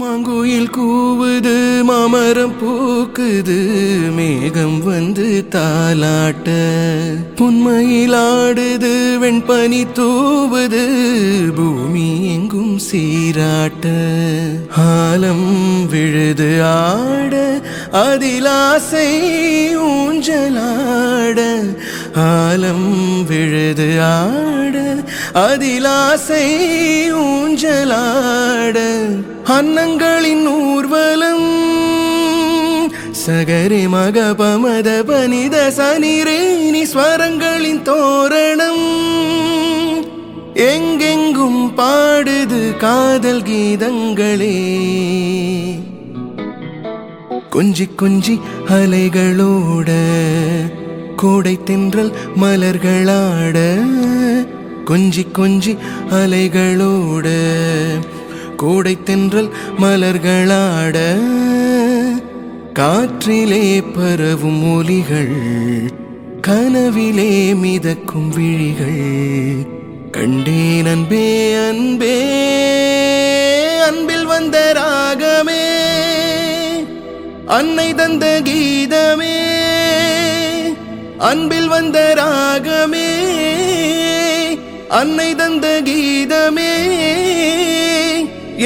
மாங்குயில் கூவுது, மாமரம் பூக்குது, மேகம் வந்து தாலாட்ட, பொன்மயிலாடுது, வெண்பனி தூவுது, பூமி எங்கும் சீராட்ட, ஆலம் விழுது ஆட, அதிலாசை ஊஞ்சலாட, ஆலம் விழுது ஆட, அதிலாசை ஊஞ்சலாட, அன்னங்களின் ஊர்வலம் சகரி மக பமத பனித சனிரேனி ஸ்வரங்களின் தோரணம், எங்கெங்கும் பாடுது காதல் கீதங்களே. கொஞ்சி கொஞ்சி அலைகளோட, கோடை தென்றல் மலர்களாட, கொஞ்சி கொஞ்சி அலைகளோட, கோடை தென்றல் மலர்களாட, காற்றிலே பரவும் ஒலிகள், கனவிலே மிதக்கும் விழிகள், கண்டேன் அன்பே அன்பே, அன்பில் வந்த ராகமே, அன்னை தந்த கீதமே, அன்பில் வந்த ராகமே, அன்னை தந்த கீதமே,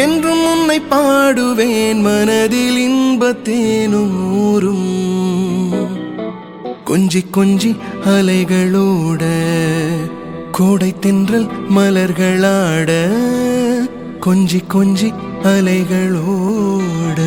என்றும் உன்னை பாடுவேன், மனதில் இன்பத்தேனும் ஊரும். கொஞ்சி கொஞ்சி அலைகளோட, கோடை தென்றல் மலர்களாட, கொஞ்சி கொஞ்சி அலைகளோட.